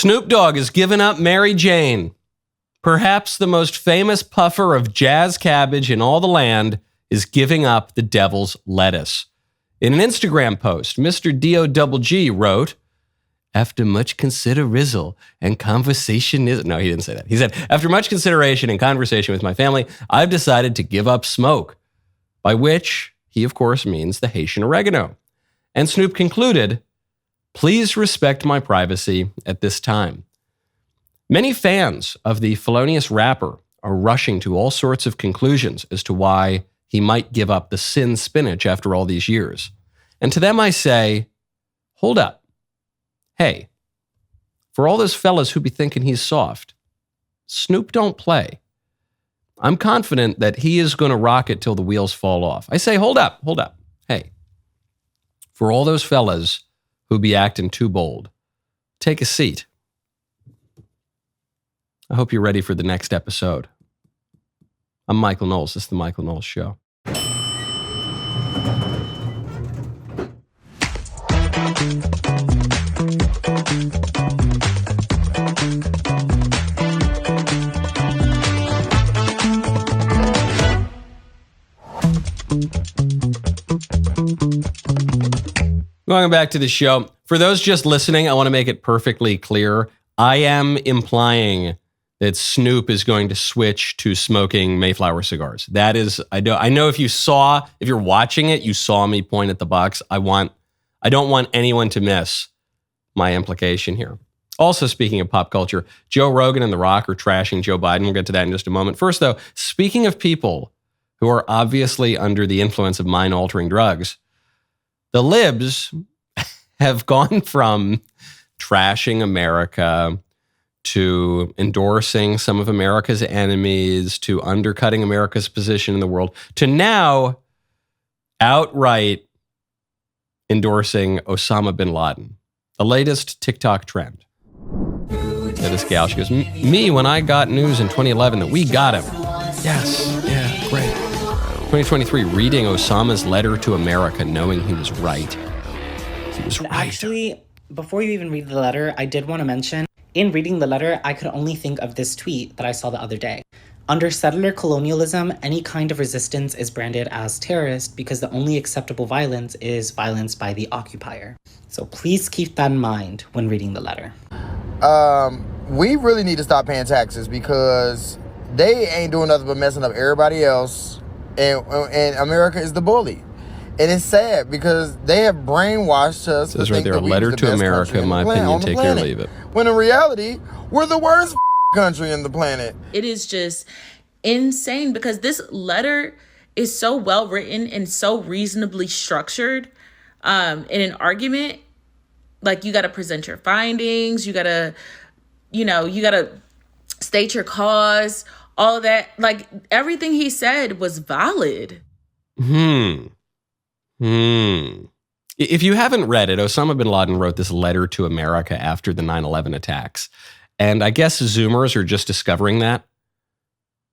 Snoop Dogg has given up Mary Jane. Perhaps the most famous puffer of jazz cabbage in all the land is giving up the devil's lettuce. In an Instagram post, Mr. D.O.G. wrote, after much consideration and conversation no, he didn't say that. He said, after much consideration and conversation with my family, I've decided to give up smoke, by which he, of course, means the Haitian oregano. And Snoop concluded, please respect my privacy at this time. Many fans of the felonious rapper are rushing to all sorts of conclusions as to why he might give up the sin spinach after all these years. And to them I say, hold up. Hey, for all those fellas who be thinking he's soft, Snoop don't play. I'm confident that he is going to rock it till the wheels fall off. I say, hold up. Hey, for all those fellas who be acting too bold, take a seat. I hope you're ready for the next episode. I'm Michael Knowles. This is the Michael Knowles Show. Welcome back to the show. For those just listening, I want to make it perfectly clear. I am implying that Snoop is going to switch to smoking Mayflower cigars. That is, I know if you're watching it, you saw me point at the box. I don't want anyone to miss my implication here. Also, speaking of pop culture, Joe Rogan and The Rock are trashing Joe Biden. We'll get to that in just a moment. First, though, speaking of people who are obviously under the influence of mind-altering drugs, the libs have gone from trashing America to endorsing some of America's enemies, to undercutting America's position in the world, to now outright endorsing Osama bin Laden, the latest TikTok trend. This gal, she goes, me, when I got news in 2011 that we got him. Yes, yeah, great. 2023, reading Osama's letter to America, knowing he was right. He was right. Actually, before you even read the letter, I did want to mention, in reading the letter, I could only think of this tweet that I saw the other day. Under settler colonialism, any kind of resistance is branded as terrorist because the only acceptable violence is violence by the occupier. So please keep that in mind when reading the letter. We really need to stop paying taxes because they ain't doing nothing but messing up everybody else, and America is the bully. And it's sad because they have brainwashed us. It says right there, a letter to America, in my opinion, take it or leave it. When in reality, we're the worst country in the planet. It is just insane because this letter is so well written and so reasonably structured in an argument. Like, you got to present your findings. You got to, you got to state your cause, all of that. Like, everything he said was valid. If you haven't read it, Osama bin Laden wrote this letter to America after the 9/11 attacks. And I guess Zoomers are just discovering that.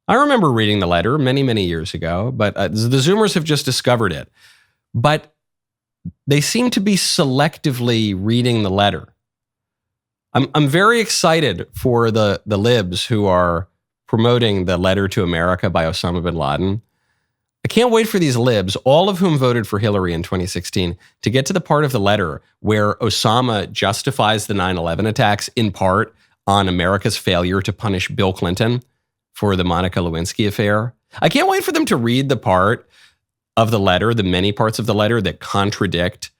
I remember reading the letter many, many years ago, but the Zoomers have just discovered it. But they seem to be selectively reading the letter. I'm very excited for the libs who are promoting the letter to America by Osama bin Laden. I can't wait for these libs, all of whom voted for Hillary in 2016, to get to the part of the letter where Osama justifies the 9/11 attacks in part on America's failure to punish Bill Clinton for the Monica Lewinsky affair. I can't wait for them to read the part of the letter, the many parts of the letter that contradict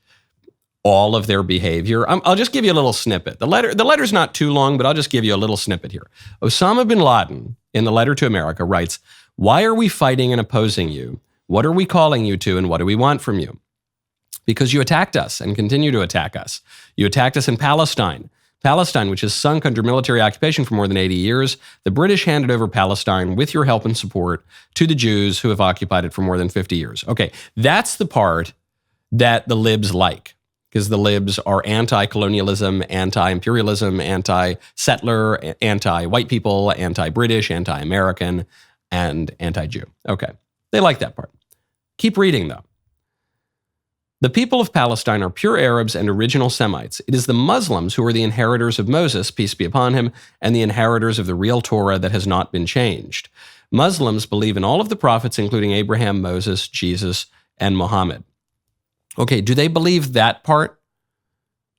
all of their behavior. I'll just give you a little snippet. The letter's not too long, but I'll just give you a little snippet here. Osama bin Laden, in the letter to America, writes, "Why are we fighting and opposing you? What are we calling you to, and what do we want from you? Because you attacked us and continue to attack us. You attacked us in Palestine. Palestine, which has sunk under military occupation for more than 80 years. The British handed over Palestine with your help and support to the Jews who have occupied it for more than 50 years. Okay, that's the part that the libs like, because the libs are anti-colonialism, anti-imperialism, anti-settler, anti-white people, anti-British, anti-American, and anti-Jew. Okay, they like that part. Keep reading, though. The people of Palestine are pure Arabs and original Semites. It is the Muslims who are the inheritors of Moses, peace be upon him, and the inheritors of the real Torah that has not been changed. Muslims believe in all of the prophets, including Abraham, Moses, Jesus, and Muhammad. Okay, do they believe that part?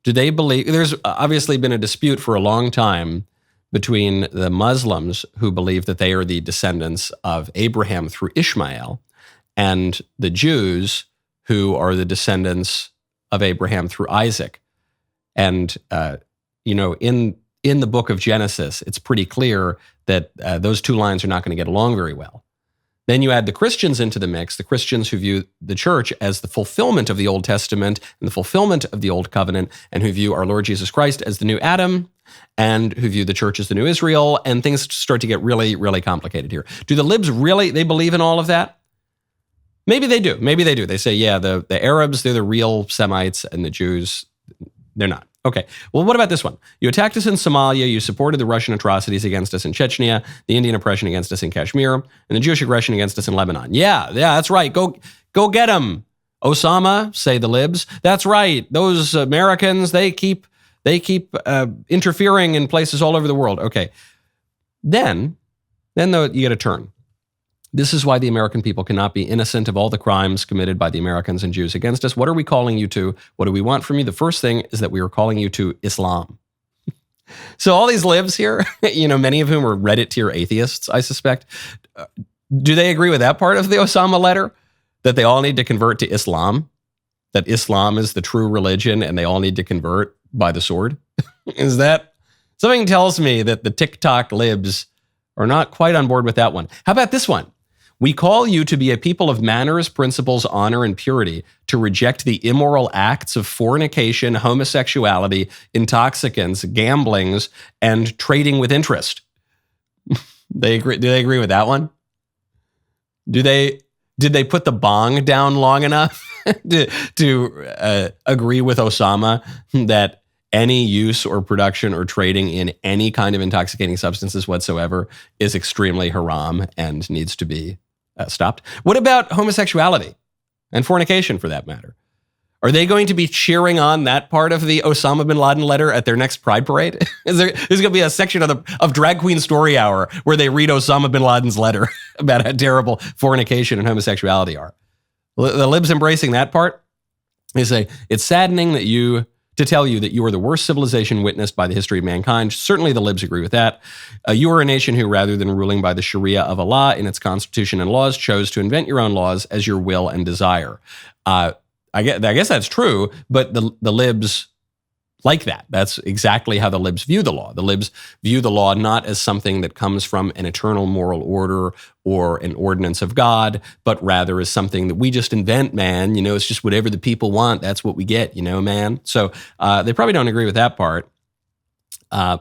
Do they believe? There's obviously been a dispute for a long time between the Muslims who believe that they are the descendants of Abraham through Ishmael and the Jews who are the descendants of Abraham through Isaac. And, in the book of Genesis, it's pretty clear that those two lines are not going to get along very well. Then you add the Christians into the mix, the Christians who view the church as the fulfillment of the Old Testament and the fulfillment of the Old Covenant, and who view our Lord Jesus Christ as the new Adam, and who view the church as the new Israel, and things start to get really, really complicated here. Do the libs really, they believe in all of that? Maybe they do. They say, yeah, the Arabs, they're the real Semites, and the Jews, they're not. Okay, well, what about this one? You attacked us in Somalia, you supported the Russian atrocities against us in Chechnya, the Indian oppression against us in Kashmir, and the Jewish aggression against us in Lebanon. Yeah, that's right. Go get them. Osama, say the libs. That's right. Those Americans, they keep interfering in places all over the world. Okay, then though, you get a turn. This is why the American people cannot be innocent of all the crimes committed by the Americans and Jews against us. What are we calling you to? What do we want from you? The first thing is that we are calling you to Islam. So all these libs here, many of whom are Reddit tier atheists, I suspect. Do they agree with that part of the Osama letter? That they all need to convert to Islam? That Islam is the true religion and they all need to convert by the sword? Is that something tells me that the TikTok libs are not quite on board with that one? How about this one? We call you to be a people of manners, principles, honor, and purity, to reject the immoral acts of fornication, homosexuality, intoxicants, gamblings, and trading with interest. They agree. Do they agree with that one? Did they put the bong down long enough to agree with Osama that any use or production or trading in any kind of intoxicating substances whatsoever is extremely haram and needs to be stopped? What about homosexuality and fornication, for that matter? Are they going to be cheering on that part of the Osama bin Laden letter at their next Pride Parade? There's going to be a section of Drag Queen Story Hour where they read Osama bin Laden's letter about how terrible fornication and homosexuality are. The libs embracing that part. They say, it's saddening to tell you that you are the worst civilization witnessed by the history of mankind. Certainly the libs agree with that. You are a nation who, rather than ruling by the Sharia of Allah in its constitution and laws, chose to invent your own laws as your will and desire. I guess that's true, but the libs like that. That's exactly how the libs view the law. The libs view the law not as something that comes from an eternal moral order or an ordinance of God, but rather as something that we just invent, man. It's just whatever the people want. That's what we get, man. So they probably don't agree with that part. Then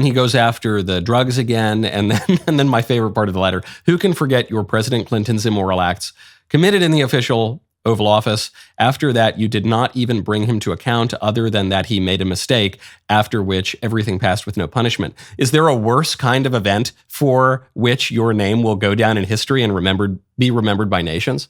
he goes after the drugs again. And then my favorite part of the letter, who can forget your President Clinton's immoral acts committed in the official Oval Office? After that, you did not even bring him to account, other than that he made a mistake, after which everything passed with no punishment. Is there a worse kind of event for which your name will go down in history and be remembered by nations?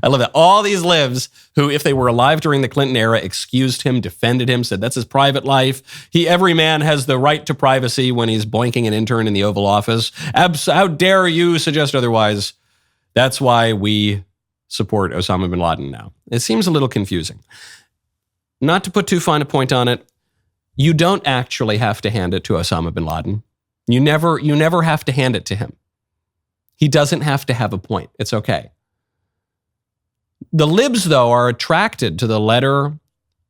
I love that. All these libs who, if they were alive during the Clinton era, excused him, defended him, said that's his private life. Every man has the right to privacy when he's boinking an intern in the Oval Office. How dare you suggest otherwise? That's why we support Osama bin Laden now. It seems a little confusing. Not to put too fine a point on it, you don't actually have to hand it to Osama bin Laden. You never have to hand it to him. He doesn't have to have a point. It's okay. The libs, though, are attracted to the letter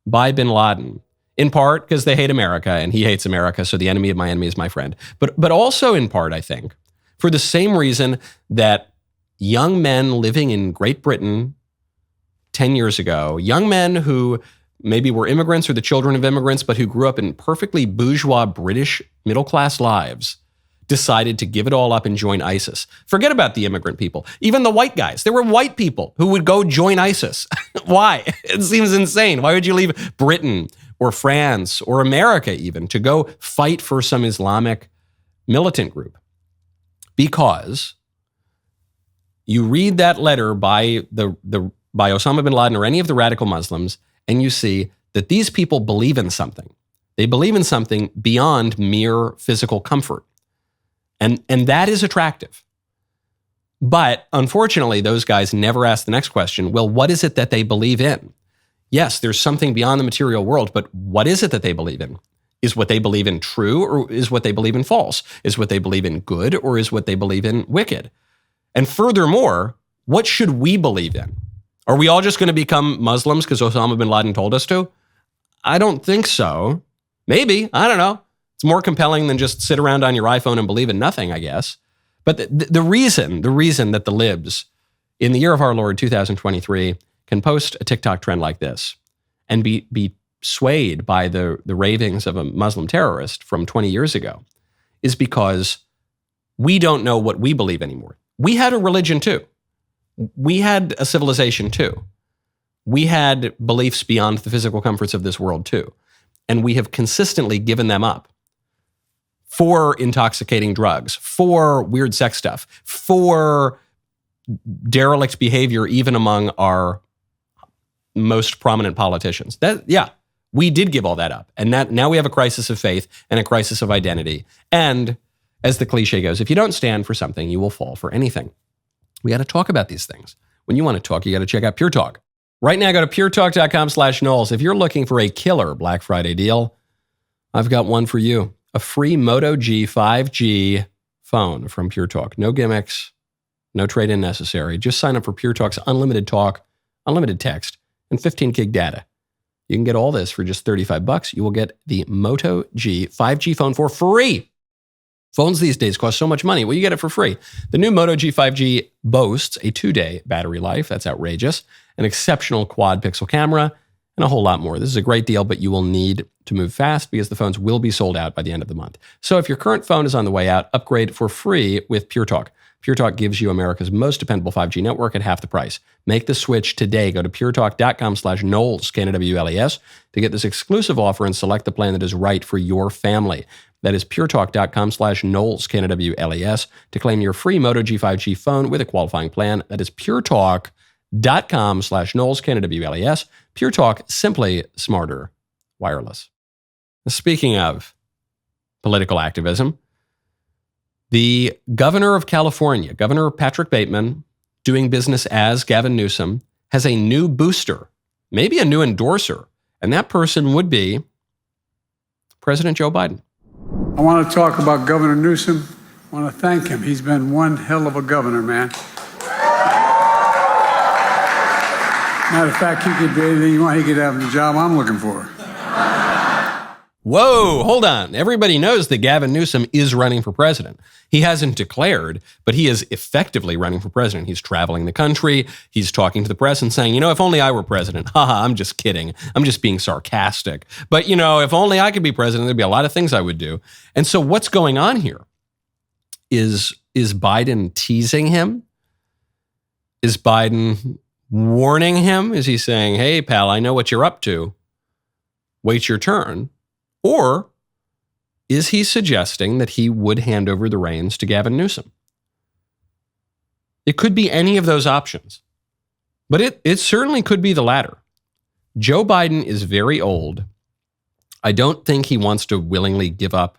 by bin Laden, in part because they hate America and he hates America, so the enemy of my enemy is my friend. But also in part, I think, for the same reason that young men living in Great Britain 10 years ago, young men who maybe were immigrants or the children of immigrants, but who grew up in perfectly bourgeois British middle-class lives, decided to give it all up and join ISIS. Forget about the immigrant people. Even the white guys. There were white people who would go join ISIS. Why? It seems insane. Why would you leave Britain or France or America even to go fight for some Islamic militant group? Because you read that letter by the by Osama bin Laden or any of the radical Muslims, and you see that these people believe in something. They believe in something beyond mere physical comfort. And that is attractive. But unfortunately, those guys never ask the next question, well, what is it that they believe in? Yes, there's something beyond the material world, but what is it that they believe in? Is what they believe in true, or is what they believe in false? Is what they believe in good, or is what they believe in wicked? And furthermore, what should we believe in? Are we all just going to become Muslims because Osama bin Laden told us to? I don't think so. Maybe, I don't know. It's more compelling than just sit around on your iPhone and believe in nothing, I guess. But the reason that the libs in the year of our Lord 2023 can post a TikTok trend like this and be swayed by the ravings of a Muslim terrorist from 20 years ago is because we don't know what we believe anymore. We had a religion too. We had a civilization too. We had beliefs beyond the physical comforts of this world too. And we have consistently given them up for intoxicating drugs, for weird sex stuff, for derelict behavior, even among our most prominent politicians. We did give all that up. And now we have a crisis of faith and a crisis of identity. And as the cliche goes, if you don't stand for something, you will fall for anything. We got to talk about these things. When you want to talk, you got to check out Pure Talk. Right now, go to puretalk.com/Knowles. If you're looking for a killer Black Friday deal, I've got one for you. A free Moto G 5G phone from Pure Talk. No gimmicks, no trade-in necessary. Just sign up for Pure Talk's unlimited talk, unlimited text, and 15 gig data. You can get all this for just $35. You will get the Moto G 5G phone for free. Phones these days cost so much money. Well, you get it for free. The new Moto G 5G boasts a 2-day battery life. That's outrageous. An exceptional quad-pixel camera, and a whole lot more. This is a great deal, but you will need to move fast because the phones will be sold out by the end of the month. So if your current phone is on the way out, upgrade for free with Pure Talk. Pure Talk gives you America's most dependable 5G network at half the price. Make the switch today. Go to puretalk.com/Knowles, Knowles, to get this exclusive offer and select the plan that is right for your family. That is puretalk.com/Knowles, Knowles, to claim your free Moto G 5G phone with a qualifying plan. That is puretalk.com/Knowles, Knowles. Pure Talk, simply smarter, wireless. Speaking of political activism, the governor of California, Governor Patrick Bateman, doing business as Gavin Newsom, has a new booster, maybe a new endorser, and that person would be President Joe Biden. I want to talk about Governor Newsom. I want to thank him. He's been one hell of a governor, man. Matter of fact, he could do anything you want. He could have the job I'm looking for. Whoa, hold on. Everybody knows that Gavin Newsom is running for president. He hasn't declared, but he is effectively running for president. He's traveling the country. He's talking to the press and saying, if only I were president. Haha, I'm just kidding. I'm just being sarcastic. But, if only I could be president, there'd be a lot of things I would do. And so what's going on here? Is Biden teasing him? Is Biden warning him? Is he saying, hey, pal, I know what you're up to. Wait your turn. Or is he suggesting that he would hand over the reins to Gavin Newsom? It could be any of those options, but it certainly could be the latter. Joe Biden is very old. I don't think he wants to willingly give up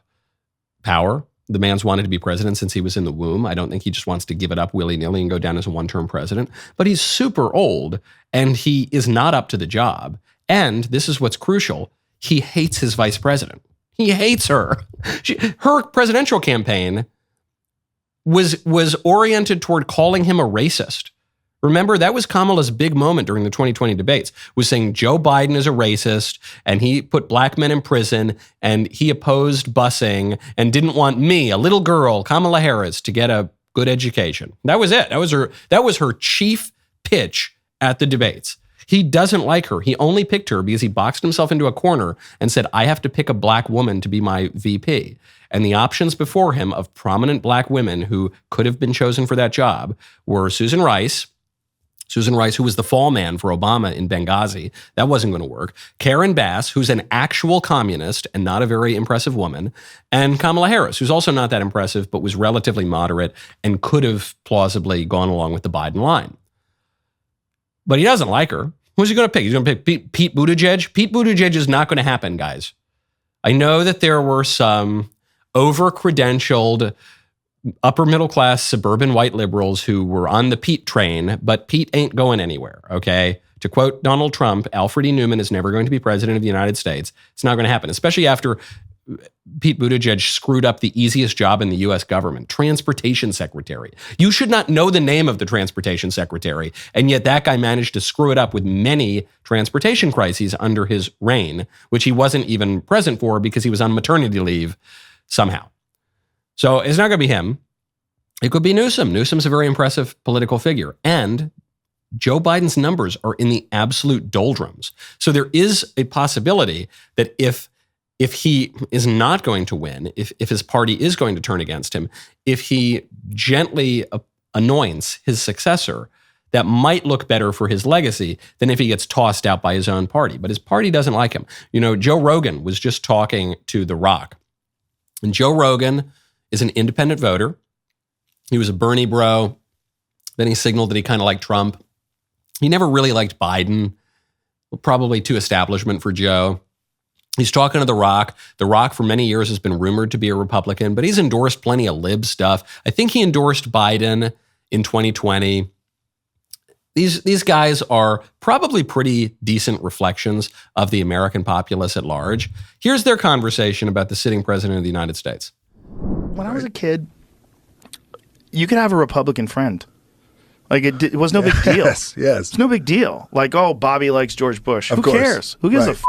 power. The man's wanted to be president since he was in the womb. I don't think he just wants to give it up willy-nilly and go down as a one-term president. But he's super old, and he is not up to the job. And this is what's crucial. He hates his vice president. He hates her. Her presidential campaign was oriented toward calling him a racist. Remember, that was Kamala's big moment during the 2020 debates, was saying Joe Biden is a racist and he put black men in prison and he opposed busing and didn't want me, a little girl, Kamala Harris, to get a good education. That was it. That was her chief pitch at the debates. He doesn't like her. He only picked her because he boxed himself into a corner and said, I have to pick a black woman to be my VP. And the options before him of prominent black women who could have been chosen for that job were Susan Rice, who was the fall man for Obama in Benghazi. That wasn't going to work. Karen Bass, who's an actual communist and not a very impressive woman. And Kamala Harris, who's also not that impressive, but was relatively moderate and could have plausibly gone along with the Biden line. But he doesn't like her. Who's he going to pick? He's going to pick Pete Buttigieg? Pete Buttigieg is not going to happen, guys. I know that there were some over-credentialed, upper-middle-class suburban white liberals who were on the Pete train, but Pete ain't going anywhere, okay? To quote Donald Trump, Alfred E. Newman is never going to be president of the United States. It's not going to happen, especially after Pete Buttigieg screwed up the easiest job in the U.S. government, transportation secretary. You should not know the name of the transportation secretary, and yet that guy managed to screw it up with many transportation crises under his reign, which he wasn't even present for because he was on maternity leave somehow. So it's not going to be him. It could be Newsom. Newsom's a very impressive political figure, and Joe Biden's numbers are in the absolute doldrums. So there is a possibility that if he is not going to win, if his party is going to turn against him, if he gently anoints his successor, that might look better for his legacy than if he gets tossed out by his own party. But his party doesn't like him. You know, Joe Rogan was just talking to The Rock. And Joe Rogan is an independent voter. He was a Bernie bro. Then he signaled that he kind of liked Trump. He never really liked Biden. Probably too establishment for Joe. He's talking to The Rock. The Rock for many years has been rumored to be a Republican, but he's endorsed plenty of lib stuff. I think he endorsed Biden in 2020. These guys are probably pretty decent reflections of the American populace at large. Here's their conversation about the sitting president of the United States. When I was a kid, you could have a Republican friend. Like, it was no big deal. Yes. It's no big deal. Like, oh, Bobby likes George Bush. Who cares? Who gives a f***?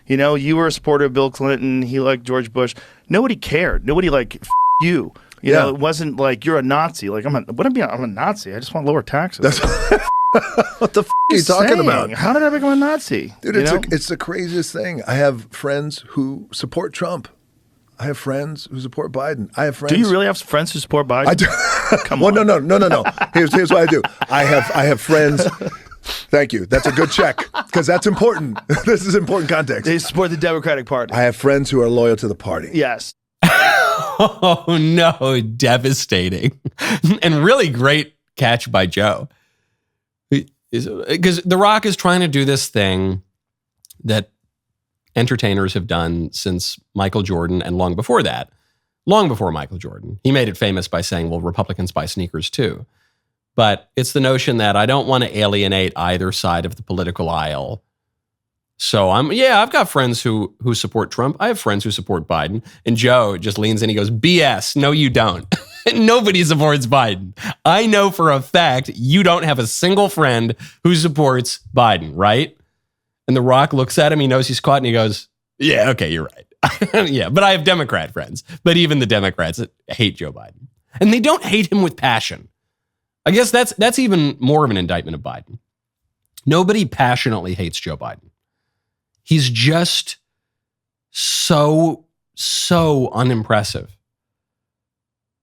You know, you were a supporter of Bill Clinton. He liked George Bush. Nobody cared. Nobody like, f*** you. You know, it wasn't like, you're a Nazi. Like, I'm a Nazi. I just want lower taxes. What the f*** are you talking about? How did I become a Nazi? Dude, it's the craziest thing. I have friends who support Trump. I have friends who support Biden. I have friends. Do you really have friends who support Biden? I do. Come on. No. Here's what I do. I have friends. Thank you. That's a good check because that's important. This is important context. They support the Democratic Party. I have friends who are loyal to the party. Yes. Oh, no. Devastating. And really great catch by Joe. Because The Rock is trying to do this thing that entertainers have done since Michael Jordan and long before that. Long before Michael Jordan. He made it famous by saying, well, Republicans buy sneakers too. But it's the notion that I don't want to alienate either side of the political aisle. So I've got friends who support Trump. I have friends who support Biden. And Joe just leans in. He goes, BS. No, you don't. Nobody supports Biden. I know for a fact you don't have a single friend who supports Biden, right? And The Rock looks at him. He knows he's caught and he goes, yeah, okay, you're right. Yeah, but I have Democrat friends. But even the Democrats hate Joe Biden. And they don't hate him with passion. I guess that's even more of an indictment of Biden. Nobody passionately hates Joe Biden. He's just so unimpressive.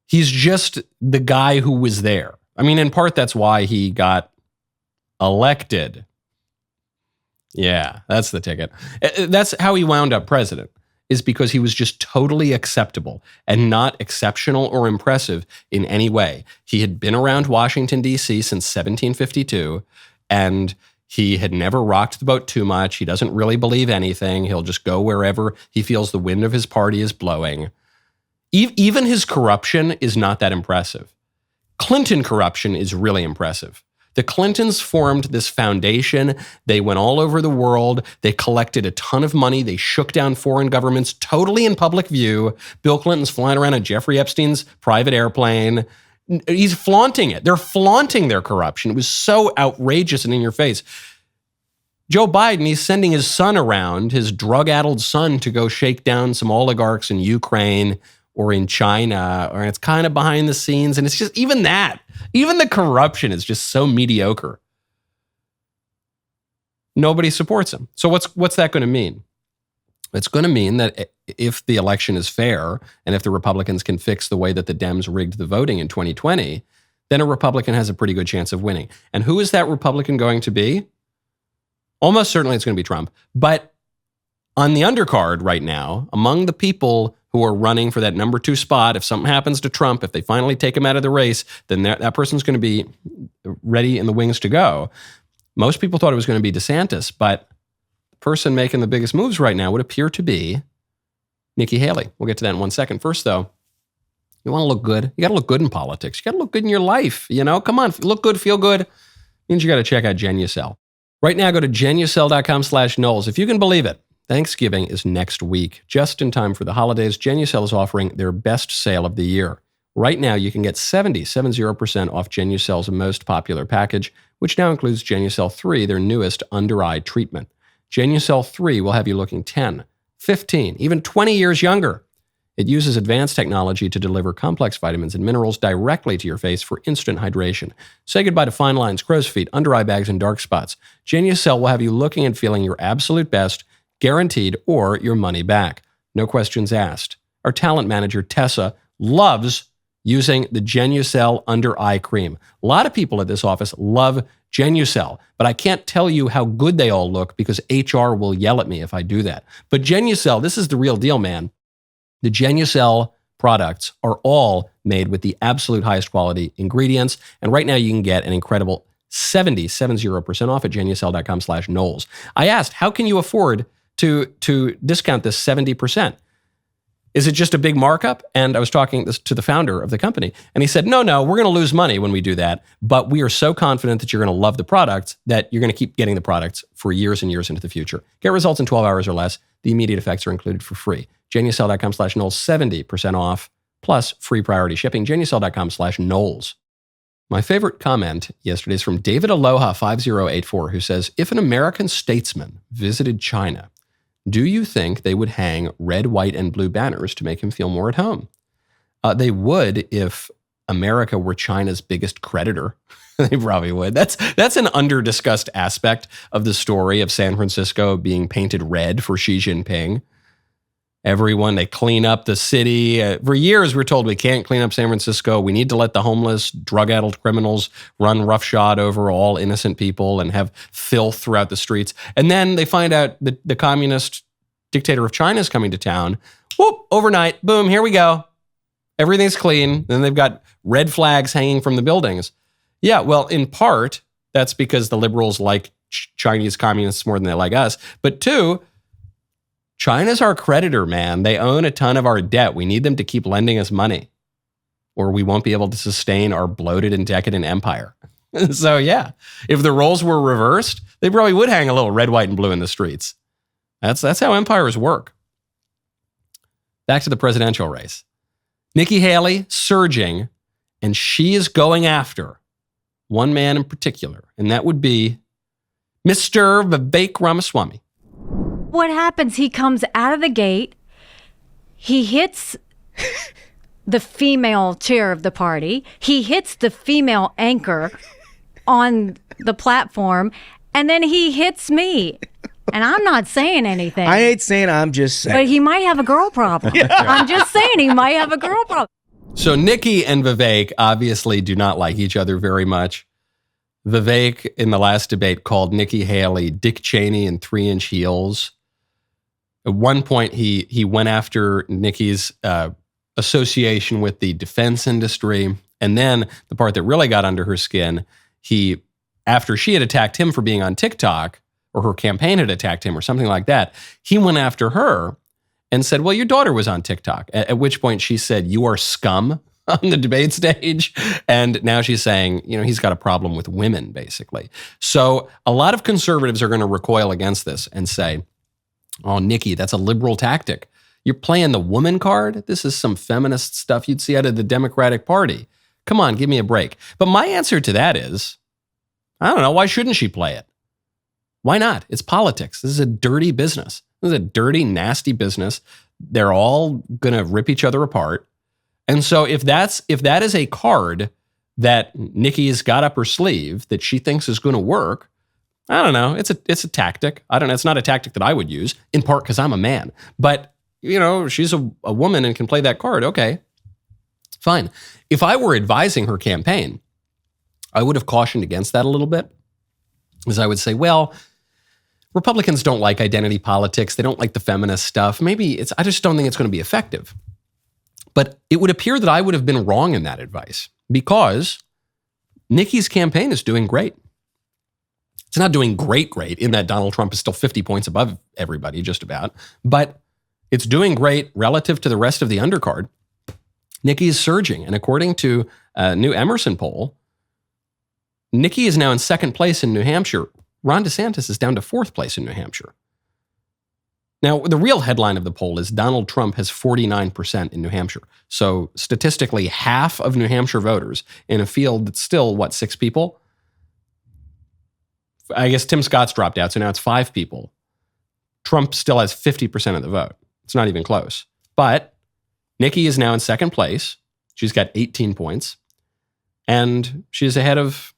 He's just the guy who was there. I mean, in part, that's why he got elected. Yeah, that's the ticket. That's how he wound up president, is because he was just totally acceptable and not exceptional or impressive in any way. He had been around Washington, D.C. since 1752, and he had never rocked the boat too much. He doesn't really believe anything. He'll just go wherever he feels the wind of his party is blowing. Even his corruption is not that impressive. Clinton corruption is really impressive. The Clintons formed this foundation. They went all over the world. They collected a ton of money. They shook down foreign governments totally in public view. Bill Clinton's flying around on Jeffrey Epstein's private airplane. He's flaunting it. They're flaunting their corruption. It was so outrageous and in your face. Joe Biden, he's sending his son around, his drug-addled son, to go shake down some oligarchs in Ukraine or in China, or it's kind of behind the scenes. And it's just, even the corruption is just so mediocre. Nobody supports him. So what's that going to mean? It's going to mean that if the election is fair, and if the Republicans can fix the way that the Dems rigged the voting in 2020, then a Republican has a pretty good chance of winning. And who is that Republican going to be? Almost certainly it's going to be Trump. But on the undercard right now, among the people who are running for that number 2 spot, if something happens to Trump, if they finally take him out of the race, then that person's going to be ready in the wings to go. Most people thought it was going to be DeSantis, but the person making the biggest moves right now would appear to be Nikki Haley. We'll get to that in 1 second. First, though, you want to look good. You got to look good in politics. You got to look good in your life. Come on, look good, feel good. Means you got to check out Genucel. Right now, go to genucel.com/Knowles. If you can believe it, Thanksgiving is next week. Just in time for the holidays, Genucel is offering their best sale of the year. Right now, you can get 70% off Genucel's most popular package, which now includes Genucel 3, their newest under-eye treatment. Genucel 3 will have you looking 10, 15, even 20 years younger. It uses advanced technology to deliver complex vitamins and minerals directly to your face for instant hydration. Say goodbye to fine lines, crow's feet, under-eye bags, and dark spots. Genucel will have you looking and feeling your absolute best, guaranteed, or your money back. No questions asked. Our talent manager, Tessa, loves using the Genucel under eye cream. A lot of people at this office love Genucel, but I can't tell you how good they all look because HR will yell at me if I do that. But Genucel, this is the real deal, man. The Genucel products are all made with the absolute highest quality ingredients, and right now you can get an incredible 70% off at genucel.com/Knowles. I asked, how can you afford to discount this 70%? Is it just a big markup? And I was talking to the founder of the company, and he said, no, we're going to lose money when we do that, but we are so confident that you're going to love the products that you're going to keep getting the products for years and years into the future. Get results in 12 hours or less. The immediate effects are included for free. Genucel.com/Knowles, 70% off, plus free priority shipping. Genucel.com/Knowles. My favorite comment yesterday is from David Aloha 5084, who says, if an American statesman visited China, do you think they would hang red, white, and blue banners to make him feel more at home? They would if America were China's biggest creditor. They probably would. That's an under-discussed aspect of the story of San Francisco being painted red for Xi Jinping. Everyone, they clean up the city. For years, we're told we can't clean up San Francisco. We need to let the homeless, drug-addled criminals run roughshod over all innocent people and have filth throughout the streets. And then they find out that the communist dictator of China is coming to town. Whoop, overnight, boom, here we go. Everything's clean. Then they've got red flags hanging from the buildings. Yeah, well, in part, that's because the liberals like Chinese communists more than they like us. But two, China's our creditor, man. They own a ton of our debt. We need them to keep lending us money, or we won't be able to sustain our bloated and decadent empire. So yeah, if the roles were reversed, they probably would hang a little red, white, and blue in the streets. That's how empires work. Back to the presidential race. Nikki Haley surging, and she is going after one man in particular, and that would be Mr. Vivek Ramaswamy. What happens? He comes out of the gate. He hits the female chair of the party. He hits the female anchor on the platform. And then he hits me. And I'm not saying anything. I ain't saying, I'm just saying. But he might have a girl problem. I'm just saying he might have a girl problem. So Nikki and Vivek obviously do not like each other very much. Vivek, in the last debate, called Nikki Haley Dick Cheney in 3-inch heels. At one point, he went after Nikki's association with the defense industry. And then the part that really got under her skin, after she had attacked him for being on TikTok, or her campaign had attacked him or something like that, he went after her and said, well, your daughter was on TikTok. At which point she said, you are scum on the debate stage. And now she's saying, he's got a problem with women, basically. So a lot of conservatives are going to recoil against this and say, oh, Nikki, that's a liberal tactic. You're playing the woman card? This is some feminist stuff you'd see out of the Democratic Party. Come on, give me a break. But my answer to that is, I don't know, why shouldn't she play it? Why not? It's politics. This is a dirty business. This is a dirty, nasty business. They're all going to rip each other apart. And so if that is a card that Nikki's got up her sleeve that she thinks is going to work, I don't know. It's a tactic. I don't know. It's not a tactic that I would use, in part because I'm a man. But, she's a woman and can play that card. Okay, fine. If I were advising her campaign, I would have cautioned against that a little bit. Because I would say, well, Republicans don't like identity politics. They don't like the feminist stuff. I just don't think it's going to be effective. But it would appear that I would have been wrong in that advice because Nikki's campaign is doing great. It's not doing great in that Donald Trump is still 50 points above everybody, just about. But it's doing great relative to the rest of the undercard. Nikki is surging. And according to a new Emerson poll, Nikki is now in second place in New Hampshire. Ron DeSantis is down to fourth place in New Hampshire. Now, the real headline of the poll is Donald Trump has 49% in New Hampshire. So statistically, half of New Hampshire voters in a field that's still, 6 people? I guess Tim Scott's dropped out, so now it's 5 people. Trump still has 50% of the vote. It's not even close. But Nikki is now in second place. She's got 18 points. And she's ahead of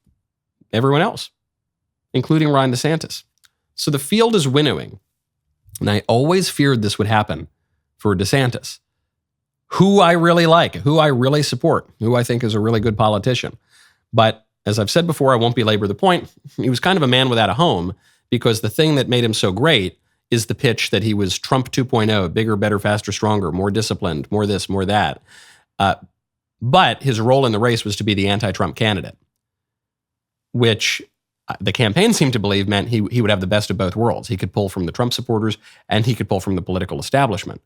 everyone else, including Ron DeSantis. So the field is winnowing. And I always feared this would happen for DeSantis, who I really like, who I really support, who I think is a really good politician. But as I've said before, I won't belabor the point. He was kind of a man without a home because the thing that made him so great is the pitch that he was Trump 2.0, bigger, better, faster, stronger, more disciplined, more this, more that. But his role in the race was to be the anti-Trump candidate, which the campaign seemed to believe meant he would have the best of both worlds. He could pull from the Trump supporters and he could pull from the political establishment.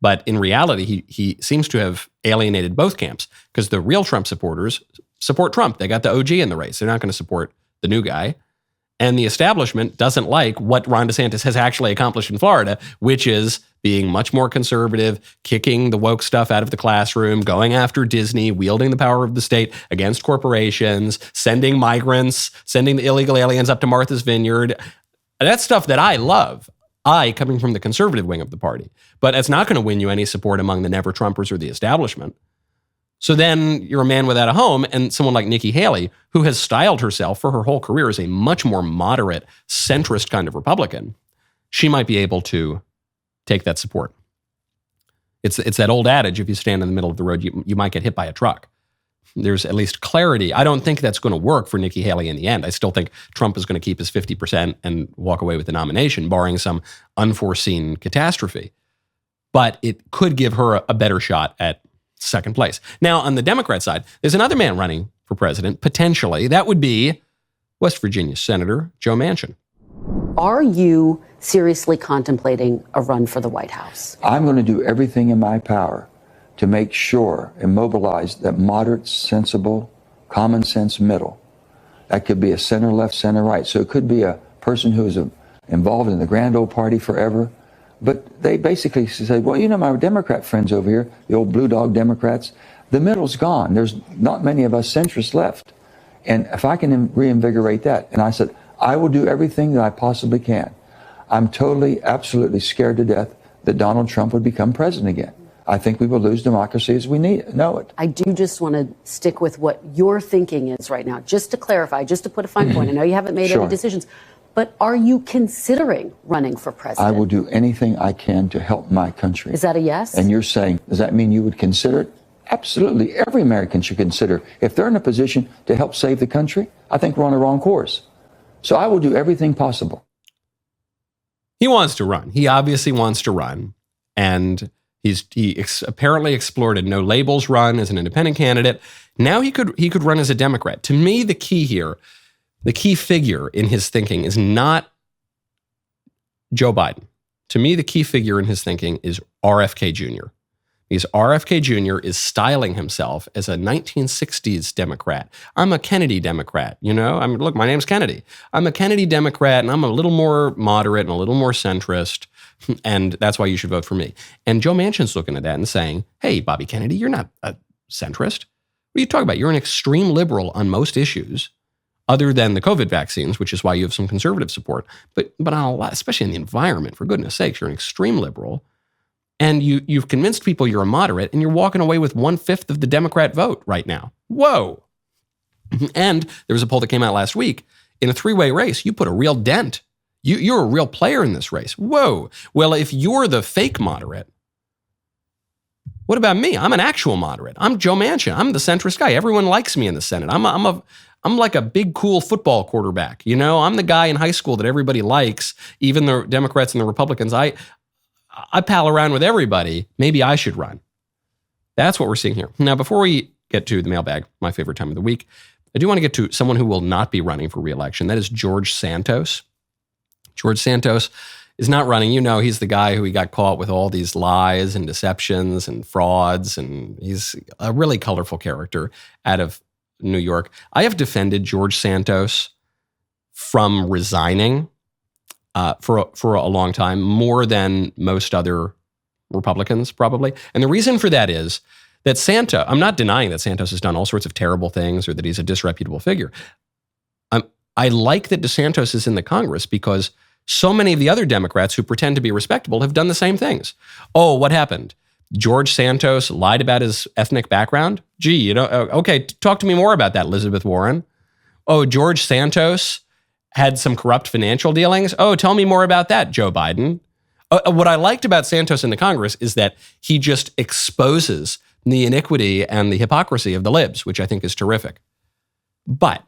But in reality, he seems to have alienated both camps because the real Trump supporters support Trump. They got the OG in the race. They're not going to support the new guy. And the establishment doesn't like what Ron DeSantis has actually accomplished in Florida, which is being much more conservative, kicking the woke stuff out of the classroom, going after Disney, wielding the power of the state against corporations, sending migrants, sending the illegal aliens up to Martha's Vineyard. That's stuff that I love. Coming from the conservative wing of the party. But it's not going to win you any support among the never-Trumpers or the establishment. So then you're a man without a home, and someone like Nikki Haley, who has styled herself for her whole career as a much more moderate, centrist kind of Republican, she might be able to take that support. It's that old adage, if you stand in the middle of the road, you might get hit by a truck. There's at least clarity. I don't think that's going to work for Nikki Haley in the end. I still think Trump is going to keep his 50% and walk away with the nomination, barring some unforeseen catastrophe. But it could give her a better shot at second place. Now, on the Democrat side, there's another man running for president, potentially. That would be West Virginia Senator Joe Manchin. Are you seriously contemplating a run for the White House? I'm going to do everything in my power to make sure and mobilize that moderate, sensible, common sense middle. That could be a center left, center right. So it could be a person who is involved in the grand old party forever. But they basically say, well, you know, my Democrat friends over here, the old blue dog Democrats, the middle's gone. There's not many of us centrists left. And if I can reinvigorate that, and I said, I will do everything that I possibly can. I'm totally, absolutely scared to death that Donald Trump would become president again. I think we will lose democracy as we know it. I do just want to stick with what your thinking is right now. Just to clarify, just to put a fine point. I know you haven't made any decisions, but are you considering running for president? I will do anything I can to help my country. Is that a yes? And you're saying, does that mean you would consider it? Absolutely. Every American should consider. If they're in a position to help save the country, I think we're on the wrong course. So I will do everything possible. He wants to run. He obviously wants to run. And he apparently explored a no labels run as an independent candidate. Now he could run as a Democrat. To me, the key here, the key figure in his thinking is not Joe Biden. To me, the key figure in his thinking is RFK Jr. Because RFK Jr. is styling himself as a 1960s Democrat. I'm a Kennedy Democrat, you know? Look, my name's Kennedy. I'm a Kennedy Democrat, and I'm a little more moderate and a little more centrist, and that's why you should vote for me. And Joe Manchin's looking at that and saying, hey, Bobby Kennedy, you're not a centrist. What are you talking about? You're an extreme liberal on most issues, other than the COVID vaccines, which is why you have some conservative support. But on a lot, especially in the environment, for goodness sakes, you're an extreme liberal. And you've convinced people you're a moderate, and you're walking away with 1/5 of the Democrat vote right now. Whoa. And there was a poll that came out last week. In a 3-way race, you put a real dent. You're a real player in this race. Whoa. Well, if you're the fake moderate, what about me? I'm an actual moderate. I'm Joe Manchin. I'm the centrist guy. Everyone likes me in the Senate. I'm like a big, cool football quarterback. You know, I'm the guy in high school that everybody likes, even the Democrats and the Republicans. I pal around with everybody. Maybe I should run. That's what we're seeing here. Now, before we get to the mailbag, my favorite time of the week, I do want to get to someone who will not be running for re-election. That is George Santos. George Santos is not running. You know, he's the guy who he got caught with all these lies and deceptions and frauds, and he's a really colorful character out of New York. I have defended George Santos from resigning for a long time, more than most other Republicans probably. And the reason for that is that I'm not denying that Santos has done all sorts of terrible things or that he's a disreputable figure. I like that DeSantis is in the Congress because so many of the other Democrats who pretend to be respectable have done the same things. Oh, what happened? George Santos lied about his ethnic background? Gee, okay, talk to me more about that, Elizabeth Warren. Oh, George Santos had some corrupt financial dealings? Oh, tell me more about that, Joe Biden. What I liked about Santos in the Congress is that he just exposes the iniquity and the hypocrisy of the libs, which I think is terrific. But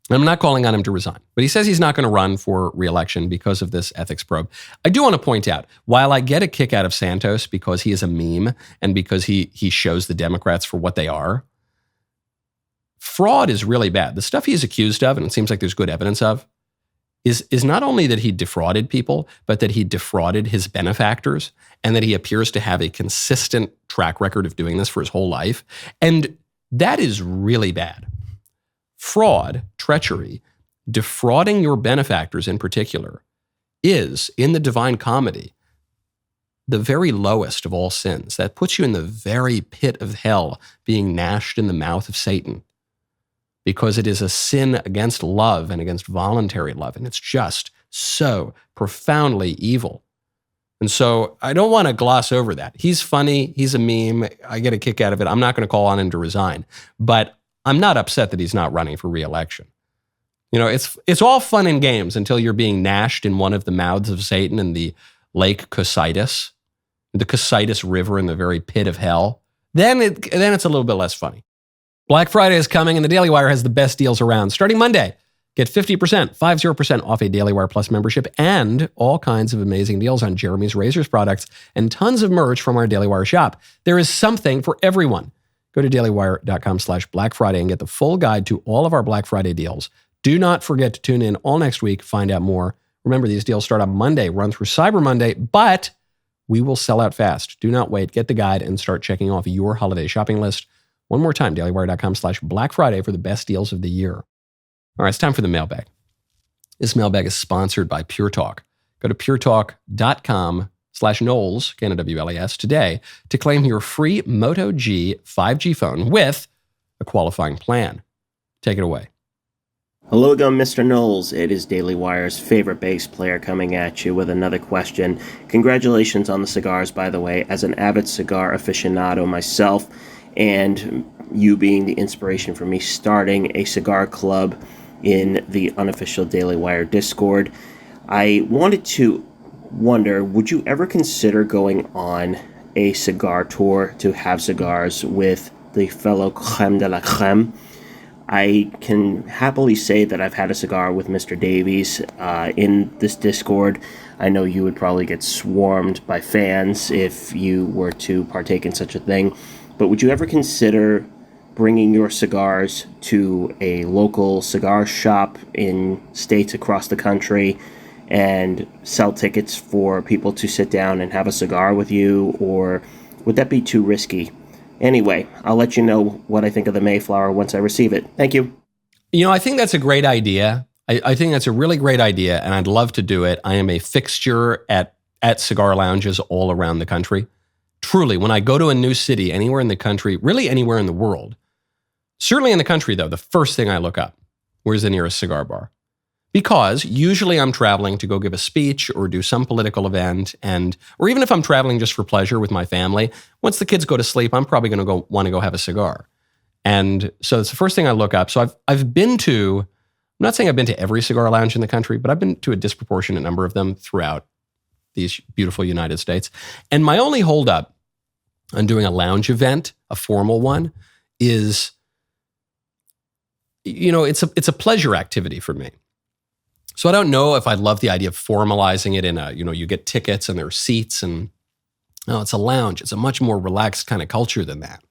I'm not calling on him to resign, but he says he's not going to run for re-election because of this ethics probe. I do want to point out, while I get a kick out of Santos because he is a meme and because he shows the Democrats for what they are, fraud is really bad. The stuff he's accused of, and it seems like there's good evidence of, is not only that he defrauded people, but that he defrauded his benefactors and that he appears to have a consistent track record of doing this for his whole life. And that is really bad. Fraud, treachery, defrauding your benefactors in particular is, in the Divine Comedy, the very lowest of all sins. That puts you in the very pit of hell, being gnashed in the mouth of Satan, because it is a sin against love and against voluntary love. And it's just so profoundly evil. And so I don't want to gloss over that. He's funny. He's a meme. I get a kick out of it. I'm not going to call on him to resign. But I'm not upset that he's not running for re-election. It's all fun and games until you're being gnashed in one of the mouths of Satan in the Lake Cocytus, the Cocytus River in the very pit of hell. Then it's a little bit less funny. Black Friday is coming, and the Daily Wire has the best deals around. Starting Monday, get 50% off a Daily Wire Plus membership and all kinds of amazing deals on Jeremy's Razors products and tons of merch from our Daily Wire shop. There is something for everyone. Go to dailywire.com/Black Friday and get the full guide to all of our Black Friday deals. Do not forget to tune in all next week, find out more. Remember, these deals start on Monday, run through Cyber Monday, but we will sell out fast. Do not wait. Get the guide and start checking off your holiday shopping list. One more time, dailywire.com/Black Friday for the best deals of the year. All right, it's time for the mailbag. This mailbag is sponsored by Pure Talk. Go to puretalk.com/Knowles, K-N-O-W-L-E-S, today to claim your free Moto G 5G phone with a qualifying plan. Take it away. Hello again, Mr. Knowles. It is Daily Wire's favorite bass player coming at you with another question. Congratulations on the cigars, by the way. As an avid cigar aficionado myself, and you being the inspiration for me starting a cigar club in the unofficial Daily Wire Discord, I wanted to wonder, would you ever consider going on a cigar tour to have cigars with the fellow creme de la creme? I can happily say that I've had a cigar with Mr. Davies in this Discord. I know you would probably get swarmed by fans if you were to partake in such a thing. But would you ever consider bringing your cigars to a local cigar shop in states across the country and sell tickets for people to sit down and have a cigar with you? Or would that be too risky? Anyway, I'll let you know what I think of the Mayflower once I receive it. Thank you. I think that's a great idea. I think that's a really great idea, and I'd love to do it. I am a fixture at cigar lounges all around the country. Truly, when I go to a new city, anywhere in the country, really anywhere in the world, certainly in the country, though, the first thing I look up, where's the nearest cigar bar? Because usually I'm traveling to go give a speech or do some political event, or even if I'm traveling just for pleasure with my family, once the kids go to sleep, I'm probably going to want to go have a cigar. And so it's the first thing I look up. So I've been to, I'm not saying I've been to every cigar lounge in the country, but I've been to a disproportionate number of them throughout these beautiful United States. And my only holdup on doing a lounge event, a formal one, is, it's a pleasure activity for me. So I don't know if I'd love the idea of formalizing it in you get tickets and there are seats and, it's a lounge. It's a much more relaxed kind of culture than that.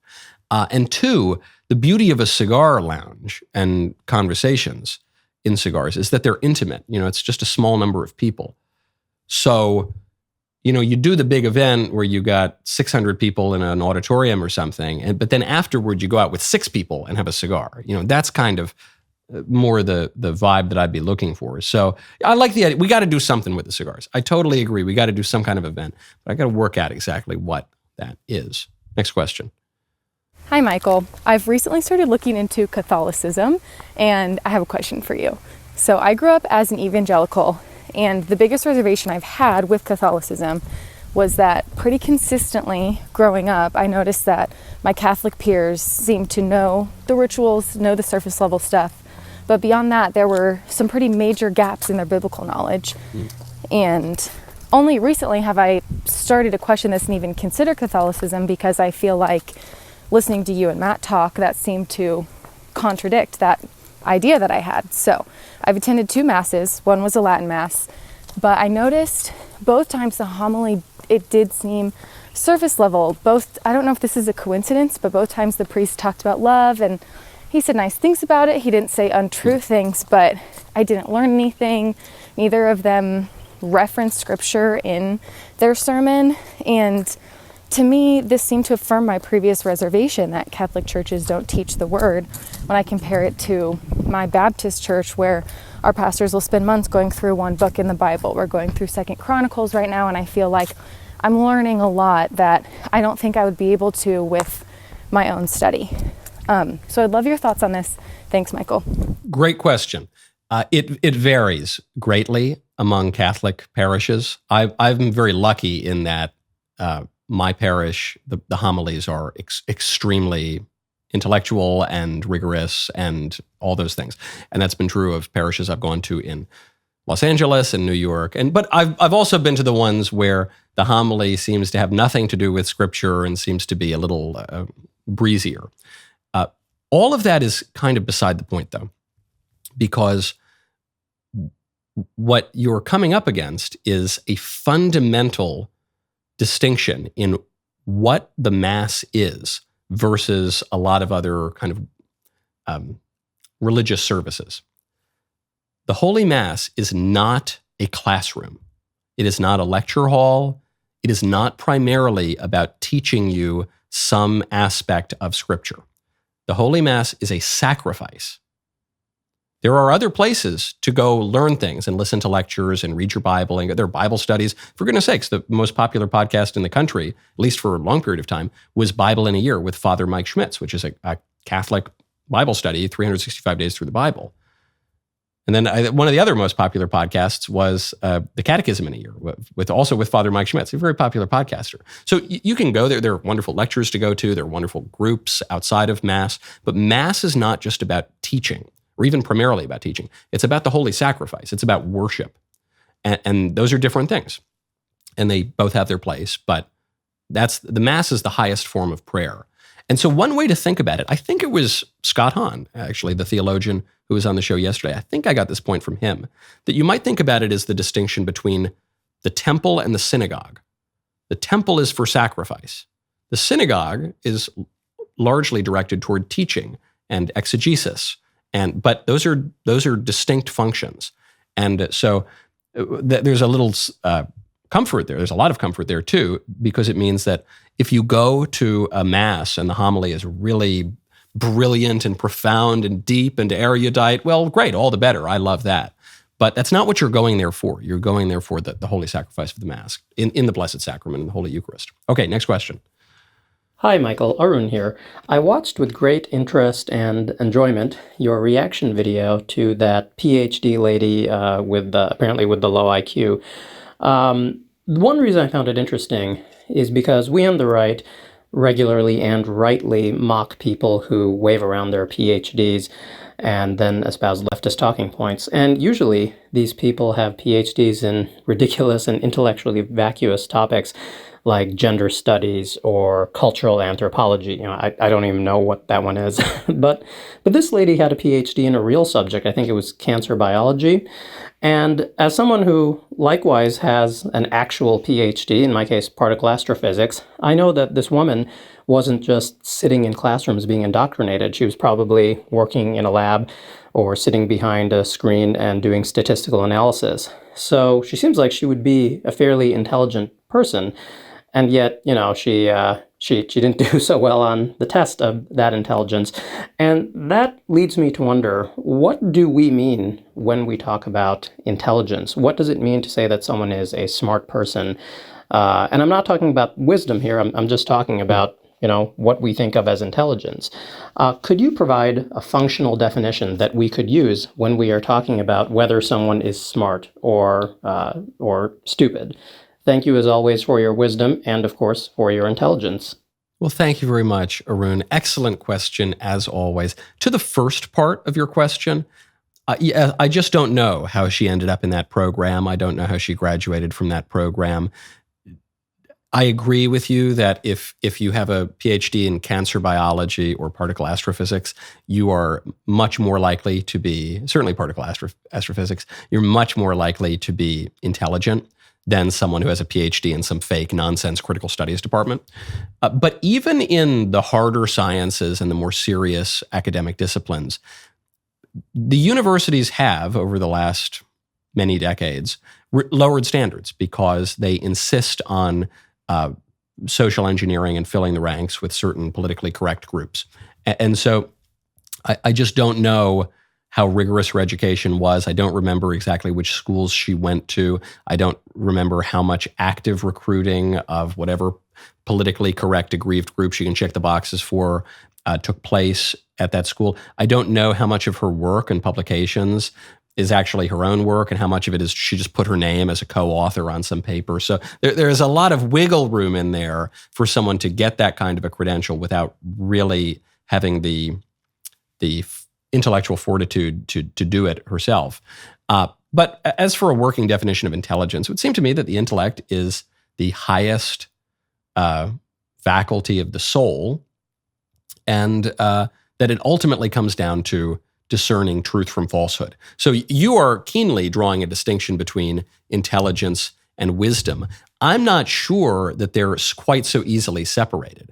And two, the beauty of a cigar lounge and conversations in cigars is that they're intimate. It's just a small number of people. So, you do the big event where you got 600 people in an auditorium or something, but then afterward you go out with 6 people and have a cigar. That's kind of more the vibe that I'd be looking for. So I like the idea. We got to do something with the cigars. I totally agree. We got to do some kind of event, but I got to work out exactly what that is. Next question. Hi, Michael. I've recently started looking into Catholicism, and I have a question for you. So I grew up as an evangelical, and the biggest reservation I've had with Catholicism was that pretty consistently growing up, I noticed that my Catholic peers seemed to know the rituals, know the surface level stuff. But beyond that, there were some pretty major gaps in their biblical knowledge. And only recently have I started to question this and even consider Catholicism, because I feel like listening to you and Matt talk, that seemed to contradict that idea that I had. So I've attended 2 masses. One was a Latin mass, but I noticed both times the homily, it did seem surface level. I don't know if this is a coincidence, but both times the priest talked about love and he said nice things about it. He didn't say untrue things, but I didn't learn anything. Neither of them referenced scripture in their sermon. And to me, this seemed to affirm my previous reservation that Catholic churches don't teach the word, when I compare it to my Baptist church, where our pastors will spend months going through one book in the Bible. We're going through 2 Chronicles right now, and I feel like I'm learning a lot that I don't think I would be able to with my own study. So I'd love your thoughts on this. Thanks, Michael. Great question. It varies greatly among Catholic parishes. I'm very lucky in that my parish, the homilies are extremely intellectual and rigorous and all those things. And that's been true of parishes I've gone to in Los Angeles and New York. But I've also been to the ones where the homily seems to have nothing to do with scripture and seems to be a little breezier. All of that is kind of beside the point, though, because what you're coming up against is a fundamental distinction in what the Mass is versus a lot of other kind of religious services. The Holy Mass is not a classroom. It is not a lecture hall. It is not primarily about teaching you some aspect of Scripture. The Holy Mass is a sacrifice. There are other places to go learn things and listen to lectures and read your Bible, and there are Bible studies. For goodness sakes, the most popular podcast in the country, at least for a long period of time, was Bible in a Year with Father Mike Schmitz, which is a Catholic Bible study, 365 days through the Bible. And then one of the other most popular podcasts was the Catechism in a Year, with Father Mike Schmitz, a very popular podcaster. So you can go there. There are wonderful lectures to go to. There are wonderful groups outside of Mass. But Mass is not just about teaching, or even primarily about teaching. It's about the holy sacrifice. It's about worship. And those are different things. And they both have their place. But the Mass is the highest form of prayer. And so one way to think about it, I think it was Scott Hahn, actually, the theologian who was on the show yesterday. I think I got this point from him, that you might think about it as the distinction between the temple and the synagogue. The temple is for sacrifice. The synagogue is largely directed toward teaching and exegesis. But those are distinct functions. And so there's a little comfort there. There's a lot of comfort there too, because it means that if you go to a Mass and the homily is really brilliant and profound and deep and erudite, well, great, all the better. I love that. But that's not what you're going there for. You're going there for the holy sacrifice of the Mass in the Blessed Sacrament, in the Holy Eucharist. Okay, next question. Hi, Michael. Arun here. I watched with great interest and enjoyment your reaction video to that PhD lady apparently with the low IQ. One reason I found it interesting is because we on the right regularly and rightly mock people who wave around their PhDs and then espouse leftist talking points. And usually these people have PhDs in ridiculous and intellectually vacuous topics like gender studies or cultural anthropology. I don't even know what that one is. but this lady had a PhD in a real subject. I think it was cancer biology. And as someone who likewise has an actual PhD, in my case, particle astrophysics, I know that this woman wasn't just sitting in classrooms being indoctrinated. She was probably working in a lab or sitting behind a screen and doing statistical analysis. So she seems like she would be a fairly intelligent person. And yet, she didn't do so well on the test of that intelligence. And that leads me to wonder, what do we mean when we talk about intelligence? What does it mean to say that someone is a smart person? And I'm not talking about wisdom here. I'm just talking about, what we think of as intelligence. Could you provide a functional definition that we could use when we are talking about whether someone is smart or stupid? Thank you, as always, for your wisdom and, of course, for your intelligence. Well, thank you very much, Arun. Excellent question, as always. To the first part of your question, I just don't know how she ended up in that program. I don't know how she graduated from that program. I agree with you that if you have a PhD in cancer biology or particle astrophysics, you are much more likely to be, certainly particle astrophysics, you're much more likely to be intelligent than someone who has a PhD in some fake nonsense critical studies department. But even in the harder sciences and the more serious academic disciplines, the universities have, over the last many decades, lowered standards because they insist on social engineering and filling the ranks with certain politically correct groups. And so I just don't know how rigorous her education was. I don't remember exactly which schools she went to. I don't remember how much active recruiting of whatever politically correct aggrieved group she can check the boxes for took place at that school. I don't know how much of her work and publications is actually her own work and how much of it is she just put her name as a co-author on some paper. So there is a lot of wiggle room in there for someone to get that kind of a credential without really having the intellectual fortitude to do it herself. But as for a working definition of intelligence, it would seem to me that the intellect is the highest faculty of the soul, and that it ultimately comes down to discerning truth from falsehood. So you are keenly drawing a distinction between intelligence and wisdom. I'm not sure that they're quite so easily separated.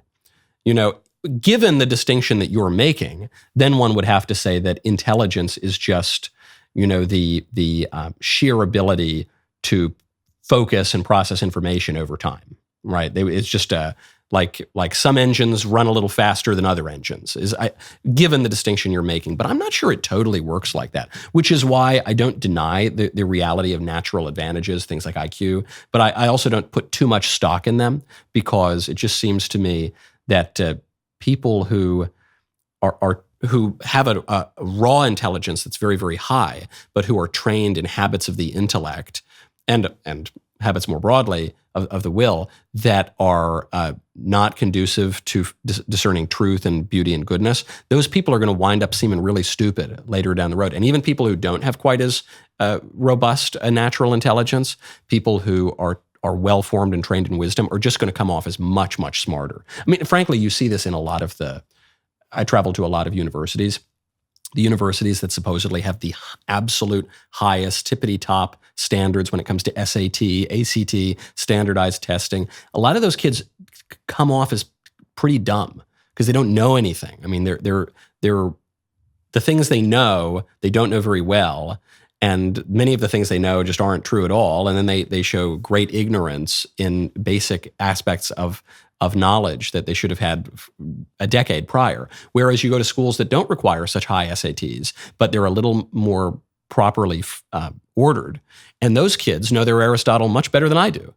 Given the distinction that you're making, then one would have to say that intelligence is just, the sheer ability to focus and process information over time, right? It's just like some engines run a little faster than other engines, given the distinction you're making. But I'm not sure it totally works like that, which is why I don't deny the reality of natural advantages, things like IQ, but I also don't put too much stock in them, because it just seems to me that people who have a raw intelligence that's very, very high, but who are trained in habits of the intellect and habits more broadly of the will that are not conducive to discerning truth and beauty and goodness, those people are going to wind up seeming really stupid later down the road. And even people who don't have quite as robust a natural intelligence, people who are well-formed and trained in wisdom, are just going to come off as much, much smarter. I mean, frankly, you see this in a lot of I travel to a lot of universities. The universities that supposedly have the absolute highest tippity-top standards when it comes to SAT, ACT, standardized testing, a lot of those kids come off as pretty dumb because they don't know anything. I mean, they're the things they know, they don't know very well. And many of the things they know just aren't true at all. And then they show great ignorance in basic aspects of knowledge that they should have had a decade prior. Whereas you go to schools that don't require such high SATs, but they're a little more properly ordered. And those kids know their Aristotle much better than I do.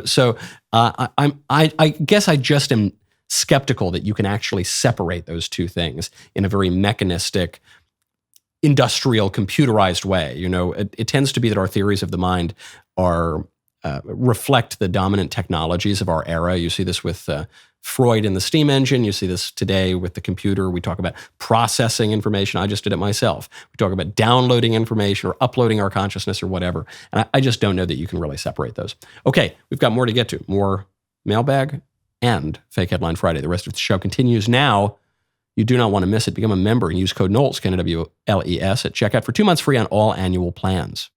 So I guess I just am skeptical that you can actually separate those two things in a very mechanistic, industrial, computerized way. It tends to be that our theories of the mind reflect the dominant technologies of our era. You see this with Freud in the steam engine. You see this today with the computer. We talk about processing information. I just did it myself. We talk about downloading information or uploading our consciousness or whatever. And I just don't know that you can really separate those. Okay, we've got more to get to. More Mailbag and Fake Headline Friday. The rest of the show continues now. You do not want to miss it. Become a member and use code Knowles, Knowles, at checkout for 2 months free on all annual plans.